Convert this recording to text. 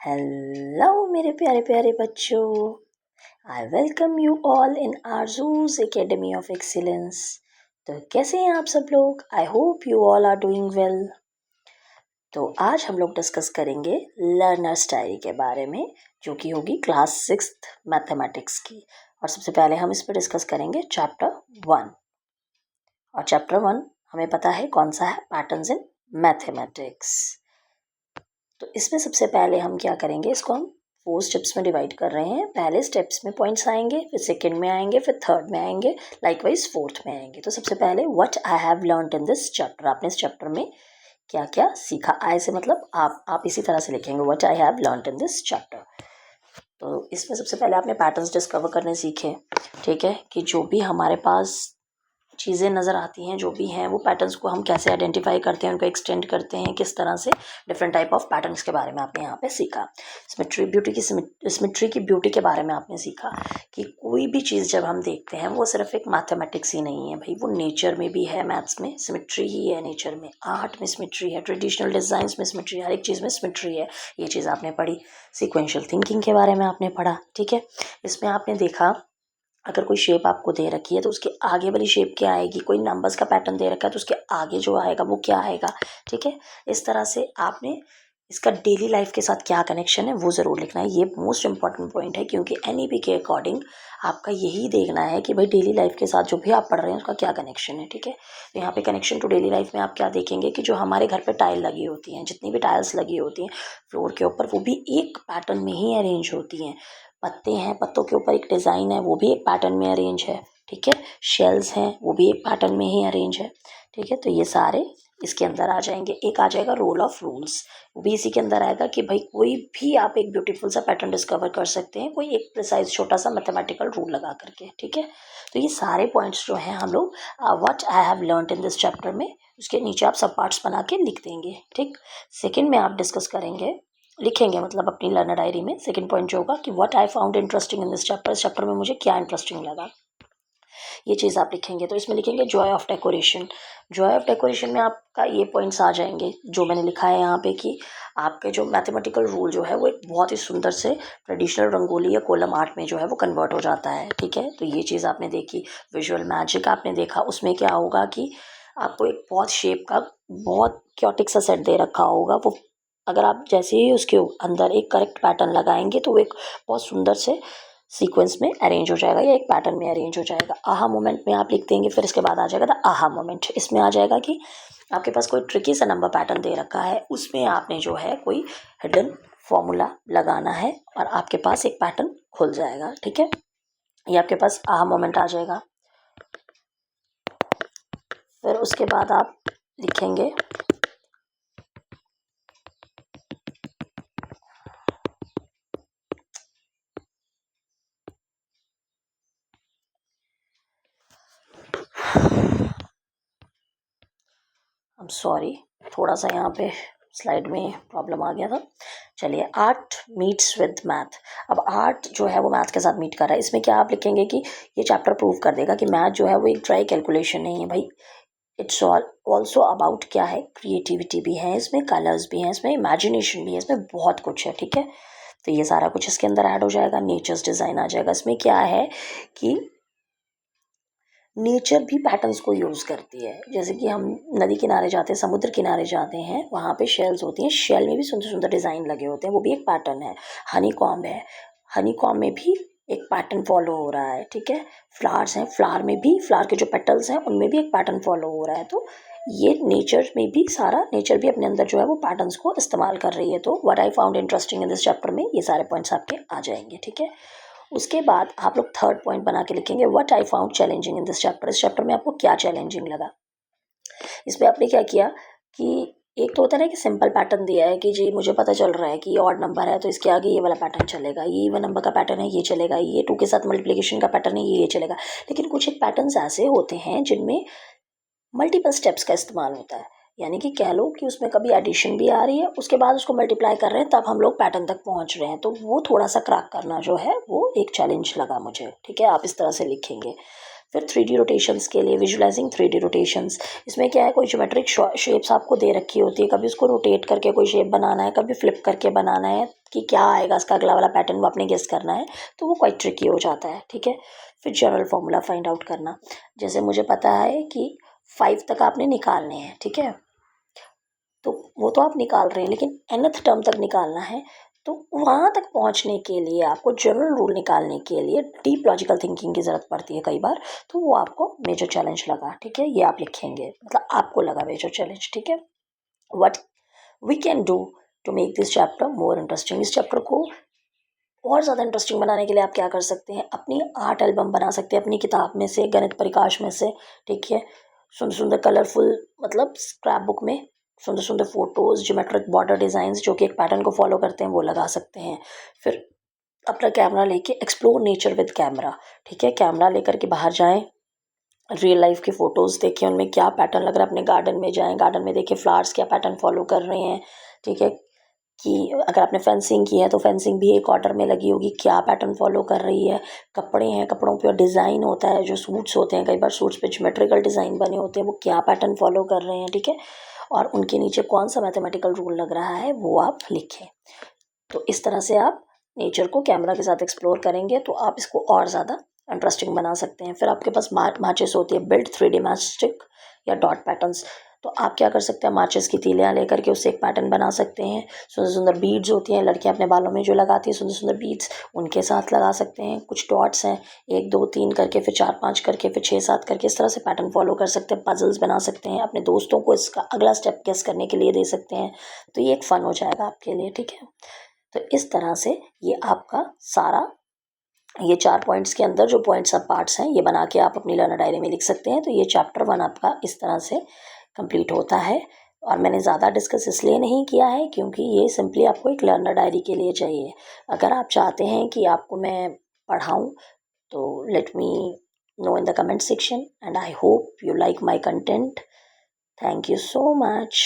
Hello मेरे प्यारे प्यारे बच्चों, I welcome you all in Aarzoo's academy of excellence. तो कैसे हैं आप सब लोग? I hope you all are doing well. तो आज हम लोग डिस्कस करेंगे लर्नर्स डायरी के बारे में, जो कि होगी क्लास 6th मैथमेटिक्स की। और सबसे पहले हम इस पर डिस्कस करेंगे चैप्टर 1। और चैप्टर 1 हमें पता है कौन सा है, पैटर्न्स इन मैथमेटिक्स। तो इसमें सबसे पहले हम क्या करेंगे, इसको हम 4 स्टेप्स में डिवाइड कर रहे हैं। पहले स्टेप्स में पॉइंट्स आएंगे, फिर सेकंड में आएंगे, फिर थर्ड में आएंगे, लाइकवाइज फोर्थ में आएंगे। तो सबसे पहले what I have learned in this chapter, आपने इस चैप्टर में क्या क्या सीखा। आई से मतलब आप इसी तरह से लिखेंगे what I have learned in this chapter. तो इसमें सबसे पहले आपने पैटर्न्स डिस्कवर करने सीखे, ठीक है, कि जो भी हमारे पास चीज़ें नज़र आती हैं, जो भी हैं, वो पैटर्न्स को हम कैसे आइडेंटिफाई करते हैं, उनको एक्सटेंड करते हैं, किस तरह से डिफरेंट टाइप ऑफ पैटर्न्स के बारे में आपने यहाँ पे सीखा। सिमेट्री की ब्यूटी के बारे में आपने सीखा कि कोई भी चीज़ जब हम देखते हैं वो सिर्फ एक मैथमेटिक्स ही नहीं है भाई, वो नेचर में भी है। मैथ्स में सिमेट्री ही है, नेचर में, आर्ट में सिमेट्री है, ट्रेडिशनल डिज़ाइंस में सिमेट्री है, हर एक चीज़ में सिमेट्री है। ये चीज़ आपने पढ़ी। सिक्वेंशियल थिंकिंग के बारे में आपने पढ़ा, ठीक है। इसमें आपने देखा अगर कोई शेप आपको दे रखी है तो उसके आगे वाली शेप क्या आएगी, कोई नंबर्स का पैटर्न दे रखा है तो उसके आगे जो आएगा वो क्या आएगा, ठीक है। इस तरह से आपने इसका डेली लाइफ के साथ क्या कनेक्शन है वो ज़रूर लिखना है। ये मोस्ट इंपॉर्टेंट पॉइंट है, क्योंकि एनईपी के अकॉर्डिंग आपका यही देखना है कि भाई डेली लाइफ के साथ जो भी आप पढ़ रहे हैं उसका क्या कनेक्शन है, ठीक है। तो यहाँ पे कनेक्शन टू डेली लाइफ में आप क्या देखेंगे कि जो हमारे घर पे टाइल लगी होती हैं, जितनी भी टाइल्स लगी होती हैं फ्लोर के ऊपर, वो भी एक पैटर्न में ही अरेंज होती हैं। पत्ते हैं, पत्तों के ऊपर एक डिज़ाइन है, वो भी एक पैटर्न में अरेंज है, ठीक है। शेल्स हैं, वो भी एक पैटर्न में ही अरेंज है, ठीक है। तो ये सारे इसके अंदर आ जाएंगे। एक आ जाएगा रोल ऑफ रूल्स, वो भी इसी के अंदर आएगा कि भाई कोई भी आप एक ब्यूटीफुल सा पैटर्न डिस्कवर कर सकते हैं, कोई एक प्रिसाइज छोटा सा मैथमेटिकल रूल लगा करके, ठीक है। तो ये सारे पॉइंट्स जो हैं हम लोग what I have learned in this chapter में, उसके नीचे आप सब पार्ट्स बना के लिख देंगे, ठीक। सेकेंड में आप डिस्कस करेंगे, लिखेंगे मतलब अपनी लर्नर डायरी में, सेकंड पॉइंट जो होगा कि what I found interesting in this chapter, इस चैप्टर में मुझे क्या इंटरेस्टिंग लगा, ये चीज़ आप लिखेंगे। तो इसमें लिखेंगे Joy of decoration. Joy of decoration में आपका ये पॉइंट्स आ जाएंगे जो मैंने लिखा है यहाँ पे, कि आपके जो मैथमेटिकल रूल जो है वो एक बहुत ही सुंदर से ट्रेडिशनल रंगोली या कोलम आर्ट में जो है वो कन्वर्ट हो जाता है, ठीक है। तो ये चीज़ आपने देखी। विजुअल मैजिक आपने देखा, उसमें क्या होगा कि आपको एक बहुत शेप का बहुत क्योटिक सा सेट दे रखा होगा, वो अगर आप जैसे ही उसके अंदर एक करेक्ट पैटर्न लगाएंगे तो वो एक बहुत सुंदर से सीक्वेंस में अरेंज हो जाएगा या एक पैटर्न में अरेंज हो जाएगा। आहा मोमेंट में आप लिख देंगे, फिर इसके बाद आ जाएगा द आहा मोमेंट। इसमें आ जाएगा कि आपके पास कोई ट्रिकी सा नंबर पैटर्न दे रखा है, उसमें आपने जो है कोई हिडन फॉर्मूला लगाना है और आपके पास एक पैटर्न खुल जाएगा, ठीक है। ये आपके पास आहा मोमेंट आ जाएगा। फिर उसके बाद आप लिखेंगे आई एम सॉरी, थोड़ा सा यहाँ पे स्लाइड में प्रॉब्लम आ गया था। चलिए, आर्ट मीट्स विद मैथ। अब आर्ट जो है वो मैथ के साथ मीट कर रहा है। इसमें क्या आप लिखेंगे कि ये चैप्टर प्रूव कर देगा कि मैथ जो है वो एक ड्राई कैलकुलेशन नहीं है भाई। इट्स ऑल्सो अबाउट क्या है, क्रिएटिविटी भी है इसमें, कलर्स भी हैं इसमें, इमेजिनेशन भी है इसमें, बहुत कुछ है, ठीक है। तो ये सारा कुछ इसके अंदर ऐड हो जाएगा। नेचर्स डिज़ाइन आ जाएगा। इसमें क्या है कि नेचर भी पैटर्न्स को यूज़ करती है। जैसे कि हम नदी किनारे जाते हैं, समुद्र किनारे जाते हैं, वहाँ पे शेल्स होती हैं, शेल में भी सुंदर सुंदर डिज़ाइन लगे होते हैं, वो भी एक पैटर्न है। हनी कॉम्ब है, हनी कॉम्ब में भी एक पैटर्न फॉलो हो रहा है, ठीक है। फ्लावर्स हैं, फ्लावर में भी, फ्लावर के जो पेटल्स हैं उनमें भी एक पैटर्न फॉलो हो रहा है। तो ये नेचर में भी, सारा नेचर भी अपने अंदर जो है वो पैटर्न्स को इस्तेमाल कर रही है। तो what I found interesting in this chapter में ये सारे पॉइंट्स आपके आ जाएंगे, ठीक है। उसके बाद आप लोग थर्ड पॉइंट बना के लिखेंगे what I found challenging in this chapter. इस चैप्टर में आपको क्या चैलेंजिंग लगा। इस पर आपने क्या किया कि एक तो होता है ना कि सिंपल पैटर्न दिया है कि जी मुझे पता चल रहा है कि ये ऑड नंबर है तो इसके आगे ये वाला पैटर्न चलेगा, ये इवन नंबर का पैटर्न है ये चलेगा, ये 2 के साथ मल्टीप्लिकेशन का पैटर्न है ये चलेगा। लेकिन कुछ एक पैटर्न्स ऐसे होते हैं जिनमें मल्टीपल स्टेप्स का इस्तेमाल होता है, यानी कि कह लो कि उसमें कभी एडिशन भी आ रही है, उसके बाद उसको मल्टीप्लाई कर रहे हैं, तब हम लोग पैटर्न तक पहुंच रहे हैं। तो वो थोड़ा सा क्रैक करना जो है वो एक चैलेंज लगा मुझे, ठीक है। आप इस तरह से लिखेंगे। फिर 3D रोटेशंस के लिए विजुलाइजिंग 3D रोटेशंस, इसमें क्या है, कोई ज्योमेट्रिक शेप्स आपको दे रखी होती है, कभी उसको रोटेट करके कोई शेप बनाना है, कभी फ्लिप करके बनाना है कि क्या आएगा इसका अगला वाला पैटर्न वो आपने गेस करना है, तो वो क्वाइट ट्रिकी हो जाता है, ठीक है। फिर जनरल फॉर्मूला फाइंड आउट करना, जैसे मुझे पता है कि 5 तक आपने निकालने हैं, ठीक है, तो वो तो आप निकाल रहे हैं, लेकिन nth टर्म तक निकालना है, तो वहाँ तक पहुँचने के लिए आपको जनरल रूल निकालने के लिए डीप लॉजिकल थिंकिंग की ज़रूरत पड़ती है कई बार, तो वो आपको मेजर चैलेंज लगा, ठीक है, ये आप लिखेंगे, मतलब आपको लगा मेजर चैलेंज, ठीक है। What we can do to make this chapter more interesting, इस चैप्टर को और ज़्यादा इंटरेस्टिंग बनाने के लिए आप क्या कर सकते हैं, अपनी आर्ट एल्बम बना सकते हैं अपनी किताब में से, गणित प्रकाश में से, ठीक है, सुंदर सुंदर कलरफुल, मतलब स्क्रैप बुक में सुंदर सुंदर फोटोज़, ज्योमेट्रिक बॉर्डर डिज़ाइंस जो कि एक पैटर्न को फॉलो करते हैं वो लगा सकते हैं। फिर अपना कैमरा लेके एक्सप्लोर नेचर विद कैमरा, ठीक है, कैमरा लेकर के बाहर जाएं, रियल लाइफ की फ़ोटोज़ देखें, उनमें क्या पैटर्न लग रहा है, अपने गार्डन में जाएं, गार्डन में देखें फ्लावर्स क्या पैटर्न फॉलो कर रहे हैं, ठीक है, कि अगर आपने फेंसिंग की है तो फेंसिंग भी एक ऑर्डर में लगी होगी, क्या पैटर्न फॉलो कर रही है, कपड़े हैं, कपड़ों पे डिज़ाइन होता है, जो सूट्स होते हैं कई बार सूट्स पे ज्योमेट्रिकल डिज़ाइन बने होते हैं, वो क्या पैटर्न फॉलो कर रहे हैं, ठीक है, और उनके नीचे कौन सा मैथमेटिकल रूल लग रहा है वो आप लिखें। तो इस तरह से आप नेचर को कैमरा के साथ एक्सप्लोर करेंगे तो आप इसको और ज़्यादा इंटरेस्टिंग बना सकते हैं। फिर आपके पास माचिस होती है, बिल्ड 3D मैचस्टिक या डॉट पैटर्न्स, तो आप क्या कर सकते हैं, माचिस की तीलियाँ लेकर के उससे एक पैटर्न बना सकते हैं। सुंदर सुंदर बीड्स होती हैं, लड़कियां अपने बालों में जो लगाती हैं सुंदर सुंदर बीड्स, उनके साथ लगा सकते हैं। कुछ डॉट्स हैं, 1 2 3 करके, फिर 4 5 करके, फिर 6 7 करके, इस तरह से पैटर्न फॉलो कर सकते हैं। पजल्स बना सकते हैं, अपने दोस्तों को इसका अगला स्टेप गेस करने के लिए दे सकते हैं, तो ये एक फ़न हो जाएगा आपके लिए, ठीक है। तो इस तरह से ये आपका सारा, ये 4 पॉइंट्स के अंदर जो पॉइंट्स सब पार्ट्स हैं ये बना के आप अपनी लर्नर डायरी में लिख सकते हैं। तो ये चैप्टर 1 आपका इस तरह से कंप्लीट होता है, और मैंने ज़्यादा डिस्कस इसलिए नहीं किया है क्योंकि ये सिंपली आपको एक लर्नर डायरी के लिए चाहिए। अगर आप चाहते हैं कि आपको मैं पढ़ाऊँ तो let me know in the comment section, and I hope you like my content. Thank you so much.